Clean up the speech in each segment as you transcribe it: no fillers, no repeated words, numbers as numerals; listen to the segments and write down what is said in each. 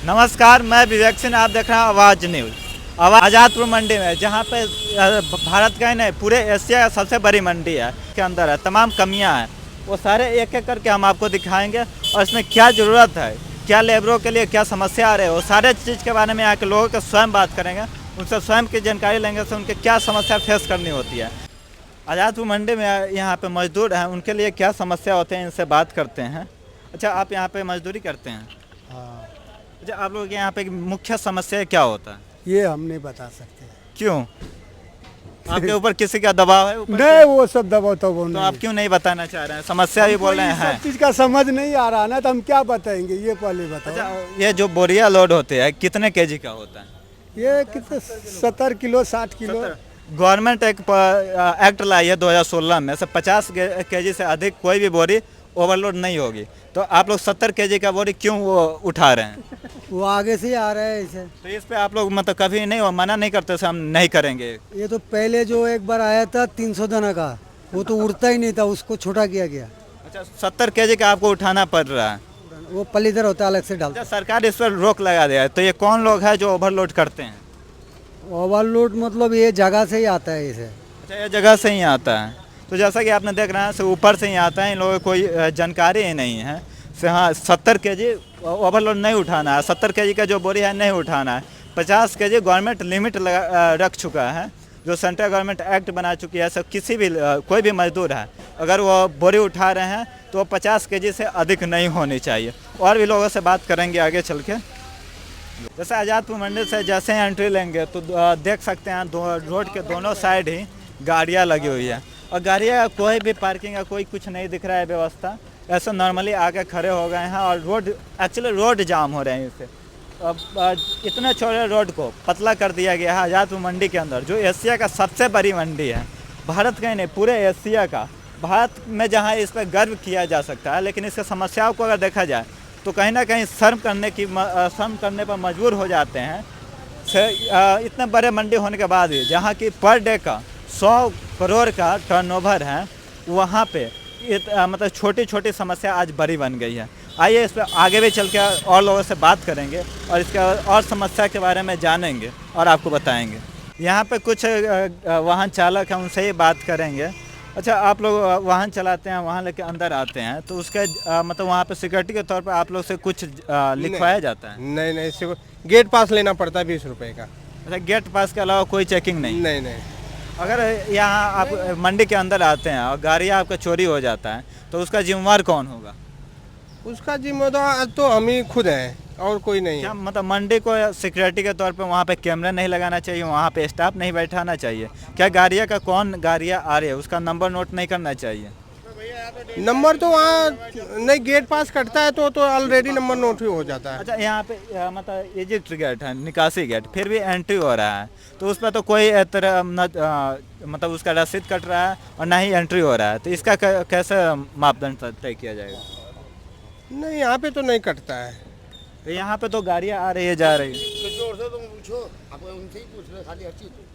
नमस्कार, मैं विवेक सिंह, आप देख रहे हैं आवाज़ न्यूज़। आज़ादपुर मंडी में, जहाँ पे भारत का ही नहीं पूरे एशिया का सबसे बड़ी मंडी है, के अंदर है तमाम कमियाँ हैं, वो सारे एक एक करके हम आपको दिखाएंगे और इसमें क्या ज़रूरत है, क्या लेबरों के लिए क्या समस्या आ रही है, वो सारे चीज़ के बारे में यहाँ के लोगों के स्वयं बात करेंगे, उनसे स्वयं की जानकारी लेंगे से उनके क्या समस्या फेस करनी होती है। आज़ादपुर मंडी में यहाँ पे मजदूर हैं, उनके लिए क्या समस्या होते हैं, इनसे बात करते हैं। अच्छा, आप यहाँ पे मजदूरी करते हैं? हाँ, अच्छा, आप लोग के यहाँ पे मुख्य समस्या क्या होता है? ये हम नहीं बता सकते। क्यों? आपके ऊपर किसी का दबाव है ऊपर नहीं, वो सब दबाव तो वो से? तो नहीं। आप क्यों नहीं बताना चाह रहे हैं? समस्या भी बोल रहे हैं। सब चीज का समझ नहीं आ रहा ना, तो हम क्या बताएंगे, ये पहले बताओ। अच्छा, ये जो बोरिया लोड होते हैं कितने केजी का होता है? ये कितने 70 किलो 60 किलो। गवर्नमेंट एक एक्ट लाई है 2016 में, से 50 केजी से अधिक कोई भी बोरी ओवरलोड नहीं होगी। तो आप लोग 70 केजी का बोरी क्यों वो उठा रहे हैं? वो आगे से ही आ रहा है ऐसे। तो इस पे आप लोग मतलब कभी नहीं मना नहीं करते से हम नहीं करेंगे? ये तो पहले जो एक बार आया था 300 दाना का, वो तो उड़ता ही नहीं था, उसको छोटा किया गया। अच्छा, 70 केजी का आपको उठाना पड़ रहा है? वो पलीदर होता है, अलग से डालता। अच्छा, सरकार इस पर रोक लगा दिया है, तो ये कौन लोग हैं जो ओवरलोड करते हैं? ओवरलोड मतलब ये जगह से ही आता है इसे। अच्छा, ये जगह से ही आता है। तो जैसा कि आपने देख रहे हैं, ऊपर से ही आता है, इन लोगों को कोई जानकारी ही नहीं है से हाँ 70 केजी ओवरलोड नहीं उठाना है, 70 केजी का जो बोरी है नहीं उठाना है। 50 केजी गवर्नमेंट लिमिट रख चुका है, जो सेंट्रल गवर्नमेंट एक्ट बना चुकी है। सब किसी भी कोई भी मजदूर है, अगर वो बोरी उठा रहे हैं तो वो 50 केजी से अधिक नहीं होनी चाहिए। और भी लोगों से बात करेंगे आगे चल के। जैसे आज़ादपुर मंडी से जैसे ही एंट्री लेंगे तो देख सकते हैं रोड के दोनों साइड ही गाड़ियाँ लगी हुई है, और गाड़ियाँ कोई भी पार्किंग का कोई कुछ नहीं दिख रहा है व्यवस्था। ऐसे नॉर्मली आके खड़े हो गए हैं और रोड जाम हो रहे हैं इससे। अब इतने छोटे रोड को पतला कर दिया गया है आज़ादपुर मंडी के अंदर, जो एशिया का सबसे बड़ी मंडी है, भारत का ही नहीं पूरे एशिया का। भारत में जहाँ इस पर गर्व किया जा सकता है, लेकिन इसकी समस्याओं को अगर देखा जाए तो कहीं ना कहीं शर्म करने पर मजबूर हो जाते हैं। इतने बड़े मंडी होने के बाद भी जहाँ की पर डे का 100 करोड़ का टर्नओवर है, वहाँ पे मतलब छोटी छोटी समस्या आज बड़ी बन गई है। आइए इस पर आगे भी चल के और लोगों से बात करेंगे और इसका और समस्या के बारे में जानेंगे और आपको बताएंगे। यहाँ पे कुछ वाहन चालक हैं, उनसे ही बात करेंगे। अच्छा, आप लोग वाहन चलाते हैं, वहाँ लेके अंदर आते हैं, तो उसके मतलब वहाँ पे सिक्योरिटी के तौर पे आप लोग से कुछ लिखवाया जाता है? नहीं, गेट पास लेना पड़ता है 20 रुपए का। अच्छा, गेट पास के अलावा कोई चेकिंग नहीं? नहीं। अगर यहाँ आप मंडी के अंदर आते हैं और गाड़ी आपका चोरी हो जाता है तो उसका जिम्मेवार कौन होगा? उसका जिम्मेदार तो हम ही खुद हैं, और कोई नहीं क्या है। मतलब मंडी को सिक्योरिटी के तौर पे वहाँ पे कैमरा नहीं लगाना चाहिए, वहाँ पे स्टाफ नहीं बैठाना चाहिए? क्या गाड़ियाँ का कौन गाड़ियाँ आ रही है उसका नंबर नोट नहीं करना चाहिए? नंबर तो वहाँ नहीं, गेट पास कटता है तो ऑलरेडी नंबर नोट ही हो जाता है। अच्छा, यहाँ पे मतलब एग्जिट गेट है, निकासी गेट, फिर भी एंट्री हो रहा है, तो उस पर तो कोई तरह मतलब उसका रसीद कट रहा है और ना ही एंट्री हो रहा है, तो इसका कैसे मापदंड तय किया जाएगा? नहीं, यहाँ पे तो नहीं कटता है। तो यहाँ पे तो गाड़ियाँ आ रही है जा रही है।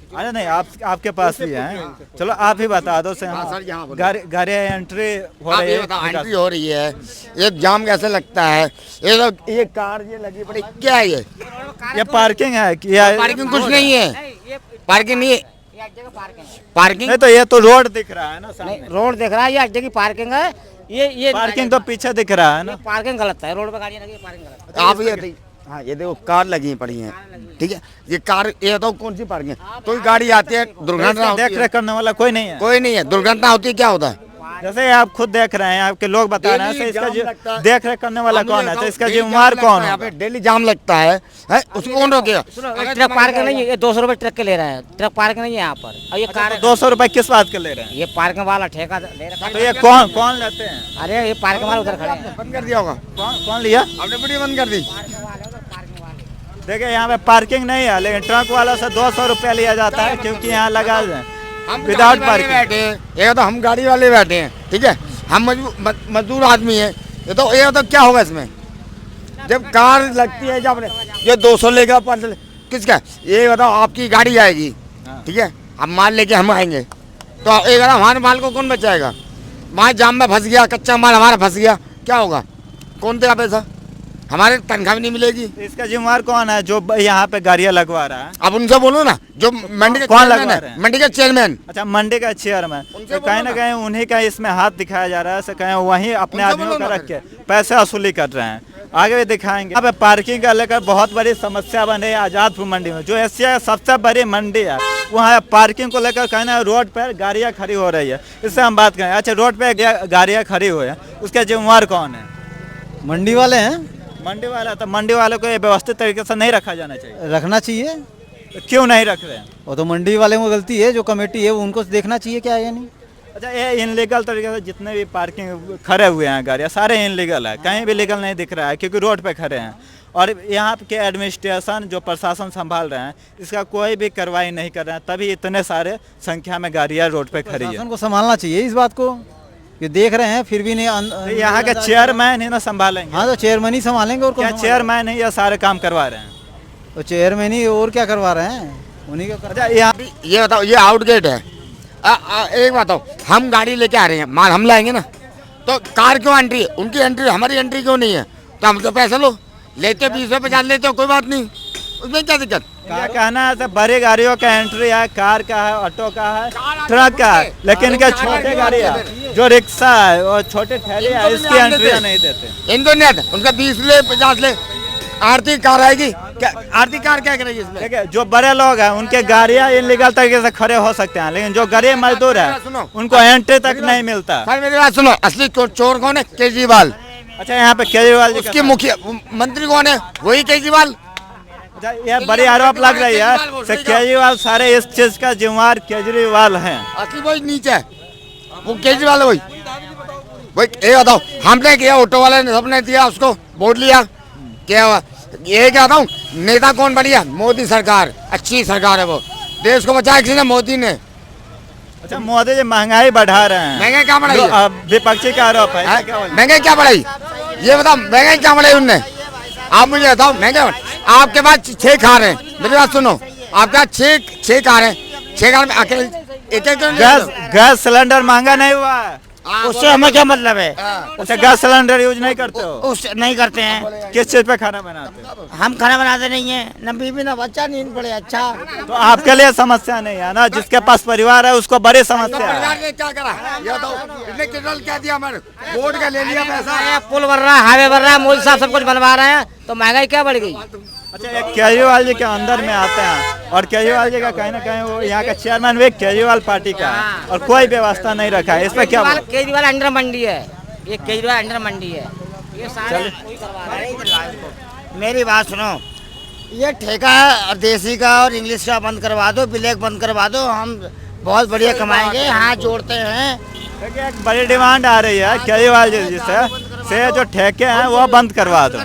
अरे नहीं, आपके पास भी है, चलो आप ही बता दो से। गाड़ियाँ एंट्री हो रही है, एंट्री हो रही है। ये जाम कैसे लगता है? ये कार ये लगी पड़ी, क्या है ये पार्किंग है क्या? पार्किंग कुछ नहीं है, पार्किंग नहीं है, पार्किंग नहीं, तो ये तो रोड दिख रहा है ना सामने। रोड दिख रहा है, ये अड्डे की पार्किंग है। ये पार्किंग तो पीछे दिख रहा है ना। पार्किंग गलत है, रोड पे गाड़ियाँ लगी, पार्किंग गलत है। आप ये हाँ, ये देखो कार लगी पड़ी है, ठीक है। ये कार ये तो कौन सी पार्किंग है? कोई गाड़ी आती है, दुर्घटना देख रेख करने वाला कोई नहीं है? कोई नहीं है, दुर्घटना होती है, क्या होता है? जैसे आप खुद देख रहे हैं, आपके लोग बता रहे हैं, तो इसका देख रेख करने वाला कौन है? तो इसका जिम्मेवार कौन है? डेली जाम लगता है, उसको कौन रोकेगा? ट्रक पार्किंग नहीं है, ये 200 रुपए ट्रक के ले रहे हैं, ट्रक पार्किंग नहीं है यहाँ पर। और ये कार 200 रुपए किस बात के ले रहे हैं? ये पार्किंग वाला ठेका ले रहा है। तो ये कौन लेते हैं? अरे ये पार्किंग वाला उधर खड़े हैं। बंद कर दिया होगा। कौन लिया? आपने वीडियो बंद कर दी। देखिए, यहाँ पे पार्किंग नहीं है, लेकिन ट्रक वाला से 200 रुपया लिया जाता है, क्योंकि यहाँ लगा विदाउट पार्किंग बैठे हैं। ये तो हम गाड़ी वाले बैठे हैं, ठीक है, हम मजदूर आदमी है। ये तो क्या होगा इसमें? जब कार लगती है, जब ये 200 लेगा 500 किसका? ये बताओ, आपकी गाड़ी आएगी, ठीक है, हम माल लेके हम आएंगे, तो ये हमारे माल को कौन बचाएगा? वहाँ जाम में फंस गया, कच्चा माल हमारा फंस गया, क्या होगा? कौन देगा पैसा? हमारे तनख्वाह भी नहीं मिलेगी। इसका जिम्मेवार कौन है जो यहाँ पे गाड़ियाँ लगवा रहा है? अब उनसे बोलो ना, जो मंडी के कौन चेयरमैन लगवा है, रहे हैं? मंडी के चेयरमैन। अच्छा, मंडी का चेयरमैन, उनसे तो कहीं ना कहीं उन्हीं का इसमें हाथ दिखाया जा रहा है, से कहीं वहीं अपने उनसे आदमियों बोलो का ना रख के पैसे वसूली कर रहे हैं। आगे भी दिखाएंगे। यहाँ पे पार्किंग का लेकर बहुत बड़ी समस्या बन रही है आजादपुर मंडी में, जो एशिया का सबसे बड़ी मंडी है। वहाँ पार्किंग को लेकर कहीं ना रोड पर गाड़ियाँ खड़ी हो रही है, इससे हम बात करें। अच्छा, रोड पे गाड़ियाँ खड़ी हुई है, उसका जिम्मेवार कौन है? मंडी वाले हैं, मंडी वाला। तो मंडी वालों को ये व्यवस्थित तरीके से नहीं रखा जाना चाहिए, रखना चाहिए। तो क्यों नहीं रख रहे हैं? वो तो मंडी वाले में गलती है, जो कमेटी है उनको देखना चाहिए क्या है या नहीं। अच्छा, ये इनलीगल तरीके से जितने भी पार्किंग खड़े हुए हैं गाड़ियाँ, सारे इनलीगल है, कहीं भी लीगल नहीं दिख रहा है, क्योंकि रोड पे खड़े हैं। और यहाँ के एडमिनिस्ट्रेशन जो प्रशासन संभाल रहे हैं, इसका कोई भी कार्रवाई नहीं कर रहे हैं, तभी इतने सारे संख्या में गाड़ियाँ रोड पे खड़ी है। प्रशासन को संभालना चाहिए इस बात को, ये देख रहे हैं फिर भी नहीं। तो यहाँ के चेयरमैन ही ना संभालेंगे? हाँ, तो चेयरमैन ही संभालेंगे और क्या चेयरमैन ही ये सारे काम करवा रहे हैं? तो चेयरमैन ही और क्या करवा रहे हैं, उन्हीं का अच्छा, यहाँ ये बताओ, ये आउटगेट है। एक बताओ, हम गाड़ी लेके आ रहे हैं, माल हम लाएंगे ना, तो कार क्यों एंट्री है? उनकी एंट्री, हमारी एंट्री क्यों नहीं है? तो हम तो पैसा लो लेते, 20-50 लेते हो, कोई बात नहीं, उसमें क्या दिक्कत? इनका कहना है सब बड़ी गाड़ियों का एंट्री है, कार का है, ऑटो का है, ट्रक का है, लेकिन इनके छोटे गाड़ी है, जो रिक्शा है और छोटे ठेले है, इसकी एंट्री नहीं देते। इनको नहीं आता, उनका 20 ले 50 ले। आरती कार आएगी क्या? आरती कार क्या करेगी इसमें? देखिए, जो बड़े लोग हैं उनके गाड़ियाँ इनलीगल तरीके से खड़े हो सकते हैं, लेकिन जो गरीब मजदूर है उनको एंट्री तक नहीं मिलता। सर मेरी बात सुनो, असली चोर कौन है? केजरीवाल। अच्छा, यहाँ पे केजरीवाल जी उसके मुखिया मंत्री कौन है? वही केजरीवाल। अच्छा, ये बड़ी आरोप लग रही है कि केजरीवाल, सारे इस चीज का जिम्मेवार केजरीवाल है। असली वही नीचे है, वो केजरीवाल है वही। ये बताओ, हमने किया, ऑटो वाले ने सबने दिया, उसको वोट लिया, क्या हुआ? ये क्या बताऊँ, नेता कौन बढ़िया? मोदी सरकार, अच्छी सरकार है वो, देश को बचाया किसी ने? मोदी ने। अच्छा, मोदी जी महंगाई बढ़ा रहे हैं, महंगाई क्या बढ़ाई जो है? विपक्षी का आरोप है, इसका क्या बोलना है? महंगाई क्या बढ़ाई? ये बताओ, महंगाई क्या बढ़ाई उनने? आप मुझे बताओ, महंगाई आपके पास 6 कार है, मेरी बात सुनो, आपके पास 6 कार है, 6 कार में अकेले एक गैस सिलेंडर महंगा नहीं हुआ है? उससे हमें क्या मतलब है? अच्छा, गैस सिलेंडर यूज नहीं करते हो? उस नहीं करते हैं। किस चीज पे खाना बनाते हो? हम खाना बनाते नहीं है, न बीवी न बच्चा, नींद पड़े। अच्छा, तो आपके लिए समस्या नहीं है ना, जिसके पास परिवार है उसको बड़ी समस्या है। परिवार ने क्या करा? ये बताओ, इसने कितना क्या दिया? हमारे वोट का ले लिया पैसा। पुल बन रहा है, हाईवे बन रहा है, मोदी साहब सब कुछ बनवा रहे हैं, तो महंगाई क्या बढ़ गई? अच्छा, एक केजरीवाल जी के अंदर में आते हैं, और केजरीवाल जी का कहीं ना कहीं वो यहाँ का चेयरमैन भी केजरीवाल पार्टी का है, और कोई व्यवस्था नहीं रखा है, इस पर क्या बोलो? केजरीवाल अंडर मंडी है, ये केजरीवाल अंडर मंडी है, ये सारे कोई करवा रहा है। मेरी बात सुनो, ये ठेका और देसी का और इंग्लिश का बंद करवा दो, ब्लैक बंद करवा दो, हम बहुत बढ़िया कमाएंगे, हाथ जोड़ते हैं। देखिए, एक बड़ी डिमांड आ रही है केजरीवाल जी से जो ठेके हैं वो बंद करवा दो,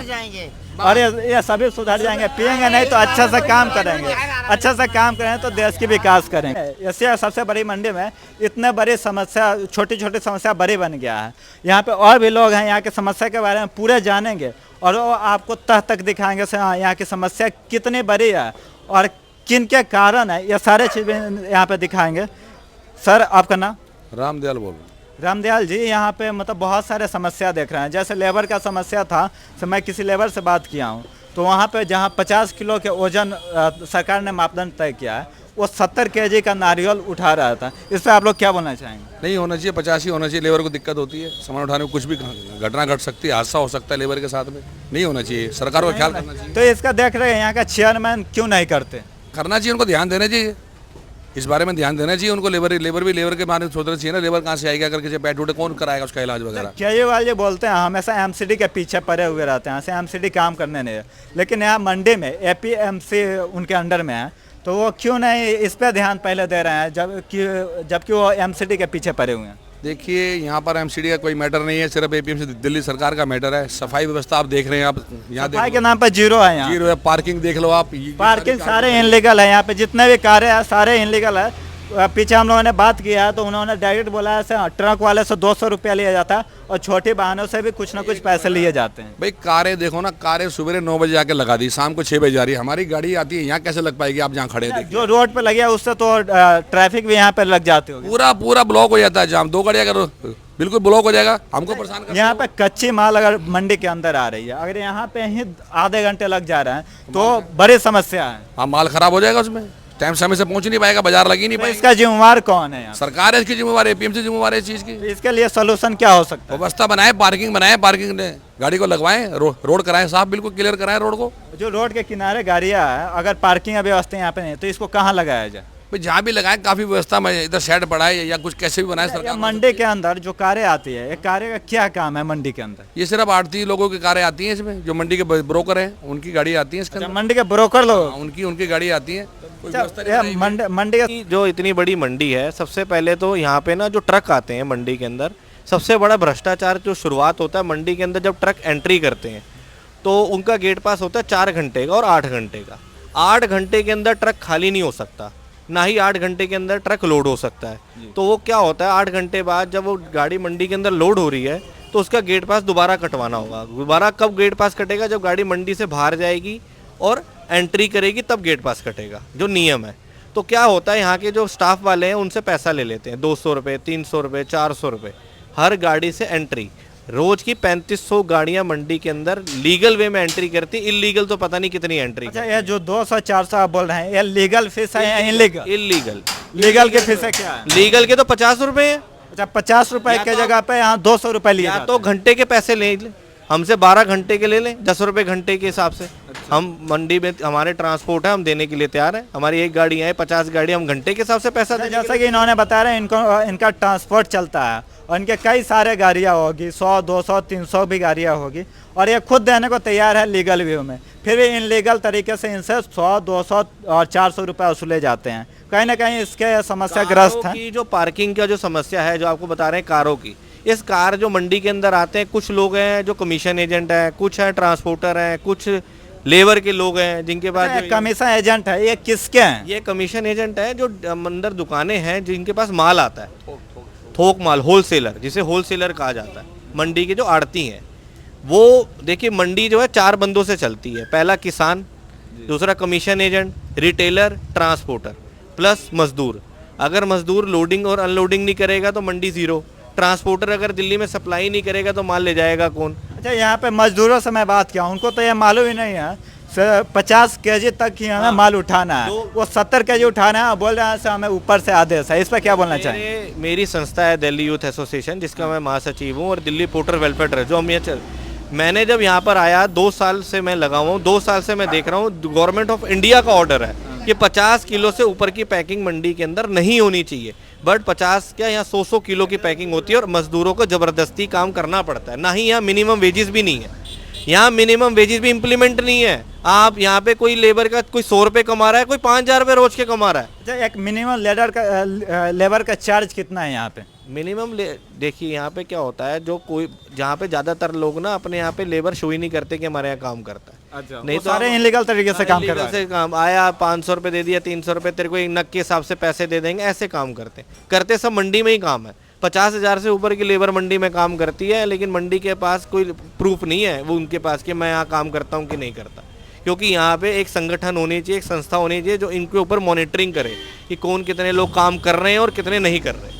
और ये सभी सुधर जाएंगे। पिएंगे नहीं तो अच्छा से काम करेंगे, अच्छा से काम करें तो देश की विकास करेंगे। ऐसे सबसे बड़ी मंडी में इतने बड़ी समस्या, छोटी छोटी समस्या बड़ी बन गया है। यहाँ पे और भी लोग हैं, यहाँ की समस्या के बारे में पूरे जानेंगे, और वो आपको तह तक दिखाएंगे से हाँ, यहाँ की समस्या कितनी बड़ी है और किन के कारण है, ये सारे चीज़ें यहाँ पे दिखाएंगे। सर, आपका नाम? रामदयाल बोल रहा हूँ। रामदयाल जी, यहाँ पे मतलब बहुत सारे समस्या देख रहे हैं, जैसे लेबर का समस्या था, तो मैं किसी लेबर से बात किया हूँ, तो वहाँ पे जहाँ 50 किलो के वजन सरकार ने मापदंड तय किया है, वो 70 kg का नारियल उठा रहा था। इस पर आप लोग क्या बोलना चाहेंगे? नहीं होना चाहिए, 50 ही होना चाहिए। लेबर को दिक्कत होती है, सामान उठाने में कुछ भी घटना घट सकती है, हादसा हो सकता है लेबर के साथ में, नहीं होना चाहिए। सरकार को ख्याल करना चाहिए। तो इसका देख रहे हैं यहाँ का चेयरमैन क्यों नहीं करते? करना चाहिए, उनको ध्यान देना चाहिए, इस बारे में ध्यान देना चाहिए उनको। लेबर भी लेबर के बारे में सोचना चाहिए ना, लेबर कहाँ से आएगी? अगर किसी पैट टूटे कौन कराएगा उसका इलाज वगैरह? केजरीवाल जी बोलते हैं हमेशा एमसीडी के पीछे पड़े हुए रहते हैं, एमसीडी काम करने नहीं है, लेकिन यहाँ मंडी में एपीएमसी उनके अंडर में है, तो वो क्यों नहीं इस पर ध्यान पहले दे रहे हैं, जबकि वो एमसीडी के पीछे पड़े हुए हैं? देखिए, यहाँ पर एमसीडी का कोई मैटर नहीं है, सिर्फ एपीएमसी दिल्ली सरकार का मैटर है। सफाई व्यवस्था आप देख रहे हैं, आप यहाँ सफाई के नाम पर जीरो है, यहाँ जीरो है। पार्किंग देख लो आप, पार्किंग सारे इनलीगल है, यहाँ पे जितने भी कारें हैं सारे इनलीगल है। पीछे हम लोगों ने बात किया तो उन्होंने डायरेक्ट बोला है ट्रक वाले से 200 रुपया लिया जाता है और छोटे वाहनों से भी कुछ ना कुछ पैसे लिए जाते हैं। भाई कारें देखो ना, कारें सुबह 9 बजे आके लगा दी, शाम को 6 बजे जा रही है। हमारी गाड़ी आती है यहाँ कैसे लग पाएगी? आप जहाँ खड़े थे जो रोड पे लगे उससे तो ट्रैफिक भी यहाँ पे लग जाते हो। पूरा ब्लॉक हो जाता है जाम। 2 गाड़ियाँ अगर बिल्कुल ब्लॉक हो जाएगा, हमको परेशान कर। यहाँ पे कच्ची माल अगर मंडी के अंदर आ रही है, अगर यहाँ पे ही आधे घंटे लग जा रहे हैं तो बड़ी समस्या है। हाँ, माल खराब हो जाएगा, उसमें टाइम समय से पहुंच नहीं पाएगा, बाजार लग ही नहीं तो पाएगा। इसका जिम्मेवार कौन है? यहाँ सरकार है इसकी जिम्मेवार है, एपीएमसी जिम्मेवार है इस चीज की। तो इसके लिए सोल्यूशन क्या हो सकता है? व्यवस्था बनाए, पार्किंग बनाए, पार्किंग गाड़ी को लगवाएं, रोड कराएं साफ, बिल्कुल क्लियर कराएं रोड को। जो रोड के किनारे गाड़ियाँ है, अगर पार्किंग व्यवस्था यहाँ पे नहीं तो इसको कहाँ लगाया जाए? भाई जहाँ भी लगाएं, काफी व्यवस्था में इधर शेड पड़ा है या कुछ कैसे भी बनाए या सरकार। मंडी के अंदर जो कारें आती है, एक कारें का क्या काम है मंडी के अंदर? ये सिर्फ आड़ती लोगों की कारें आती हैं इसमें, जो मंडी के ब्रोकर हैं उनकी गाड़ी आती है इसके अंदर। मंडी के ब्रोकर लोग उनकी गाड़ी आती है। कोई व्यवस्था नहीं बनाई हुई है। मंडी का कि जो इतनी बड़ी मंडी है, सबसे पहले तो यहाँ पे ना जो ट्रक आते हैं मंडी के अंदर, सबसे बड़ा भ्रष्टाचार जो शुरुआत होता है मंडी के अंदर, जब ट्रक एंट्री करते हैं तो उनका गेट पास होता है 4 घंटे का और 8 घंटे का। 8 घंटे के अंदर ट्रक खाली नहीं हो सकता, ना ही 8 घंटे के अंदर ट्रक लोड हो सकता है। तो वो क्या होता है, 8 घंटे बाद जब वो गाड़ी मंडी के अंदर लोड हो रही है तो उसका गेट पास दोबारा कटवाना होगा। दोबारा कब गेट पास कटेगा? जब गाड़ी मंडी से बाहर जाएगी और एंट्री करेगी तब गेट पास कटेगा, जो नियम है। तो क्या होता है, यहाँ के जो स्टाफ वाले हैं उनसे पैसा ले लेते हैं, 200 रुपये, 300 रुपये, 400 रुपये हर गाड़ी से एंट्री। रोज की 3500 गाड़ियां मंडी के अंदर लीगल वे में एंट्री करती, इलीगल तो पता नहीं कितनी एंट्री। अच्छा, ये जो 200-400 आप बोल रहे हैं, ये लीगल फीस है या इलीगल? इलीगल। लीगल के फीस है क्या है? लीगल के तो 50 रुपए है। अच्छा, 50 रुपए के जगह पे यहाँ 200 रुपए लिए या जाते तो घंटे के पैसे ले लें, हमसे 12 घंटे के ले लें, 10 रुपए घंटे के हिसाब से। हम मंडी में हमारे ट्रांसपोर्ट है, हम देने के लिए तैयार है। हमारी एक गाड़ी है, 50 गाड़ी, हम घंटे के हिसाब से पैसा हैं। दें। जैसा कि इन्होंने बताया रहे, इनका ट्रांसपोर्ट चलता है और इनके कई सारे गाड़ियाँ होगी, 100, 200, 300 भी गाड़ियाँ होगी और ये खुद देने को तैयार है लीगल व्यू में। फिर भी इनलीगल तरीके से इनसे 100, 200 और 400 रुपये वसूले जाते हैं। कहीं ना कहीं इसके समस्याग्रस्त कारों हैं। की जो पार्किंग का जो समस्या है, जो आपको बता रहे हैं कारों की, इस कार जो मंडी के अंदर आते हैं, कुछ लोग हैं जो कमीशन एजेंट हैं, कुछ हैं ट्रांसपोर्टर हैं, कुछ लेबर के लोग हैं जिनके पास कमीशन एजेंट है, ये किसके हैं? ये कमीशन एजेंट है जो अंदर दुकानें हैं जिनके पास माल आता है, थोक माल, होलसेलर, जिसे होलसेलर कहा जाता है। मंडी के जो आड़ती हैं, वो देखिए मंडी जो है 4 बंदों से चलती है। पहला किसान, दूसरा commission agent, retailer, transporter plus मजदूर। अगर मजदूर लोडिंग और अनलोडिंग नहीं करेगा तो मंडी जीरो। ट्रांसपोर्टर अगर दिल्ली में सप्लाई नहीं करेगा तो माल ले जाएगा कौन? अच्छा, यहाँ पे मजदूरों से मैं बात किया, उनको तो ये मालूम ही नहीं है 50 केजी तक ही हमें माल उठाना है, वो 70 केजी उठाना है, बोल रहे हैं हमें ऊपर से आदेश है। इस पर क्या बोलना चाहिए? मेरी संस्था है दिल्ली यूथ एसोसिएशन, जिसका मैं महासचिव हूँ, और दिल्ली पोर्टर वेलफेयर ट्रस्ट, जो हम ये मैंने जब यहाँ पर आया 2 साल से मैं लगा हुआ हूँ, 2 साल से मैं देख रहा हूँ, गवर्नमेंट ऑफ इंडिया का ऑर्डर है कि 50 किलो से ऊपर की पैकिंग मंडी के अंदर नहीं होनी चाहिए। बट 50 क्या, यहाँ 100 किलो की पैकिंग होती है और मजदूरों को जबरदस्ती काम करना पड़ता है। ना ही यहाँ मिनिमम वेजेस भी नहीं है, यहाँ मिनिमम वेजेस भी इम्प्लीमेंट नहीं है। आप यहाँ पे कोई लेबर का कोई 100 रुपये कमा रहा है, कोई 5000 रुपये रोज के कमा रहा है। अच्छा, एक मिनिमम लेबर का चार्ज कितना है यहाँ पे? मिनिमम देखिए यहाँ पे क्या होता है, जो कोई जहाँ पे ज़्यादातर लोग ना अपने यहाँ पे लेबर शो ही नहीं करते कि हमारे यहाँ काम करता है। अच्छा, नहीं तो सारे इनलीगल तरीके से काम कर रहे हैं। से काम आया, 500 रुपये दे दिया, 300 रुपये तेरे को एक नग के हिसाब से पैसे दे देंगे, ऐसे काम करते सब मंडी में ही काम है। 50,000 से ऊपर की लेबर मंडी में काम करती है, लेकिन मंडी के पास कोई प्रूफ नहीं है वो उनके पास कि मैं यहाँ काम करता हूँ कि नहीं करता। क्योंकि यहाँ पे एक संगठन होनी चाहिए, एक संस्था होनी चाहिए जो इनके ऊपर मॉनिटरिंग करे कि कौन कितने लोग काम कर रहे हैं और कितने नहीं कर रहे।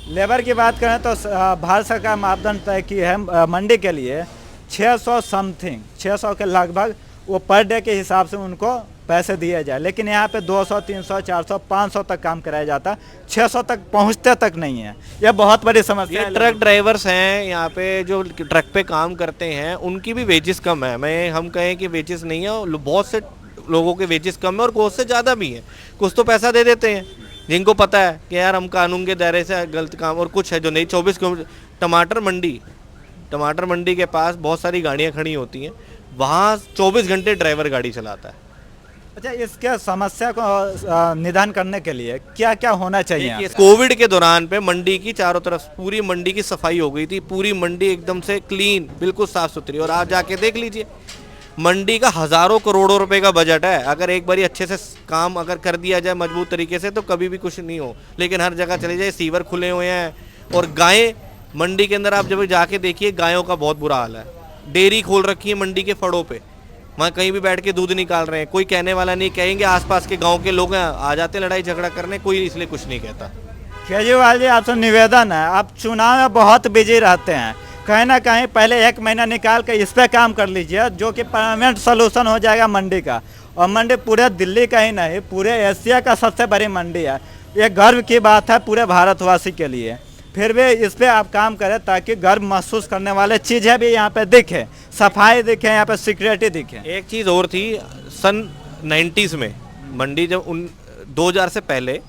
लेबर की बात करें तो भारत सरकार मापदंड तय की है मंडी के लिए 600 के लगभग वो पर डे के हिसाब से उनको पैसे दिए जाए, लेकिन यहाँ पे 200, 300, 400, 500 तक काम कराया जाता, 600 तक पहुँचते तक नहीं है। यह बहुत बड़ी समस्या है। ट्रक ड्राइवर्स हैं यहाँ पे जो ट्रक पे काम करते हैं, उनकी भी वेजेस कम है। हम कहें कि वेजेस नहीं है, बहुत से लोगों के वेजेस कम है और कुछ से ज़्यादा भी है। कुछ तो पैसा दे देते हैं जिनको पता है कि यार हम कानून के दायरे से गलत काम, और कुछ है जो नहीं। 24 किलोमीटर टमाटर मंडी के पास बहुत सारी गाड़ियाँ खड़ी होती हैं, वहाँ 24 घंटे ड्राइवर गाड़ी चलाता है। अच्छा, इसके समस्या को निदान करने के लिए क्या क्या होना चाहिए? कोविड के दौरान पे मंडी की चारों तरफ पूरी मंडी की सफाई हो गई थी, पूरी मंडी एकदम से क्लीन, बिल्कुल साफ सुथरी। और आप जाके देख लीजिए, मंडी का हज़ारों करोड़ों रुपए का बजट है, अगर एक बारी अच्छे से काम अगर कर दिया जाए मजबूत तरीके से तो कभी भी कुछ नहीं हो। लेकिन हर जगह चले जाए सीवर खुले हुए हैं, और गायें मंडी के अंदर आप जब जाके देखिए गायों का बहुत बुरा हाल है। डेयरी खोल रखी है मंडी के फड़ों पे, वहाँ कहीं भी बैठ के दूध निकाल रहे हैं, कोई कहने वाला नहीं। कहेंगे आसपास के गांव के लोग हैं, आ जाते लड़ाई झगड़ा करने, कोई इसलिए कुछ नहीं कहता। केजरीवाल जी आपसे निवेदन है, आप चुनाव में बहुत बिजी रहते हैं, कहीं ना कहीं पहले 1 महीना निकाल कर इस पर काम कर लीजिए, जो कि परमानेंट सोल्यूशन हो जाएगा मंडी का। और मंडी पूरे दिल्ली का ही नहीं, पूरे एशिया का सबसे बड़ी मंडी है। ये गर्व की बात है पूरे भारतवासी के लिए। फिर भी इस पर आप काम करें ताकि गर्व महसूस करने वाले चीज़ें भी यहाँ पे दिखे, सफाई दिखे, यहाँ पे सिक्योरिटी दिखे। एक चीज़ और थी, सन 90s में मंडी जब 2000 से पहले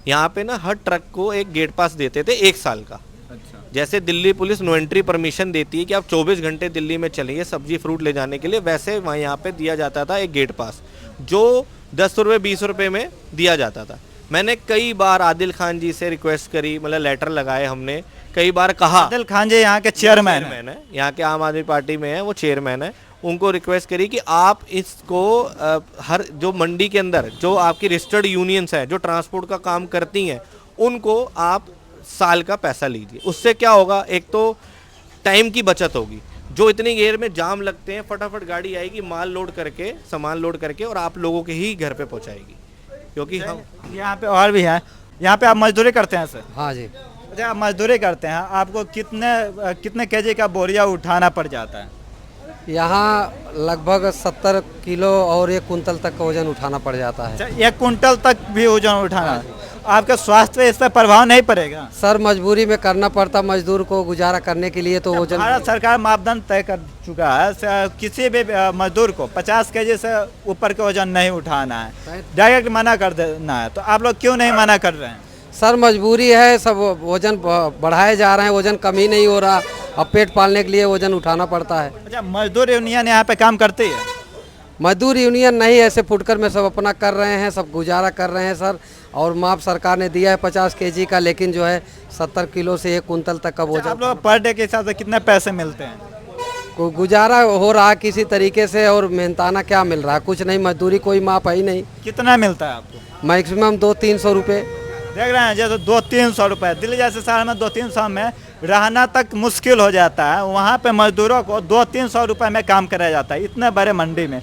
यहाँ पे ना हर ट्रक को एक गेट पास देते थे 1 साल का। अच्छा। जैसे Delhi police no entry permission देती है कि आप 24 घंटे दिल्ली में चलिए सब्जी फ्रूट ले जाने के लिए, वैसे वहाँ यहाँ पे दिया जाता था एक गेट पास, जो 10 रुपये 20 रुपये में दिया जाता था। मैंने कई बार आदिल खान जी से रिक्वेस्ट करी, मतलब लेटर लगाए हमने, कई बार कहा। आदिल खान जी यहाँ के चेयरमैन है, यहाँ के आम आदमी पार्टी में है, वो चेयरमैन है। उनको रिक्वेस्ट करी कि आप इसको हर जो मंडी के अंदर जो आपकी रजिस्टर्ड यूनियंस हैं जो ट्रांसपोर्ट का काम करती हैं, उनको आप साल का पैसा लीजिए। उससे क्या होगा, एक तो टाइम की बचत होगी, जो इतनी देर में जाम लगते हैं, फटाफट गाड़ी आएगी, माल लोड करके, सामान लोड करके, और आप लोगों के ही घर पे पहुंचाएगी। क्योंकि हम यहाँ पे और भी हैं, यहाँ पे आप मजदूरी करते हैं सर? हाँ जी। अच्छा, आप मजदूरी करते हैं, आपको कितने केजी का बोरिया उठाना पड़ जाता है? यहाँ लगभग 70 किलो और 1 कुंतल तक का वजन उठाना पड़ जाता है। अच्छा, 1 कुंटल तक भी वजन उठाना। आपके स्वास्थ्य पे इस पर प्रभाव नहीं पड़ेगा? सर मजबूरी में करना पड़ता मजदूर को गुजारा करने के लिए, तो वजन भारत सरकार मापदंड तय कर चुका है, किसी भी मजदूर को 50 केजी से ऊपर के वजन नहीं उठाना है, डायरेक्ट मना कर देना है। तो आप लोग क्यों नहीं मना कर रहे हैं? सर मजबूरी है, सब वजन बढ़ाए जा रहे हैं, वजन कम ही नहीं हो रहा, अब पेट पालने के लिए वजन उठाना पड़ता है। अच्छा, मजदूर यूनियन यहाँ पे काम करती है? मजदूर यूनियन नहीं, ऐसे फुटकर में सब अपना कर रहे हैं, सब गुजारा कर रहे हैं सर। और माप सरकार ने दिया है 50 केजी का, लेकिन जो है 70 किलो से 1 कुंतल तक का वजन। आप लोग पर डे के हिसाब से कितने पैसे मिलते हैं? को गुजारा हो रहा है किसी तरीके से, और मेहनताना क्या मिल रहा है, कुछ नहीं, मजदूरी कोई माप है ही नहीं। कितना मिलता है आपको? मैक्सिमम 200-300 रुपये। देख रहे हैं, जैसे 200-300 रुपये, दिल्ली जैसे शहर में 200-300 में रहना तक मुश्किल हो जाता है, वहाँ पे मजदूरों को 200-300 रुपये में काम कराया जाता है, इतने बड़े मंडी में।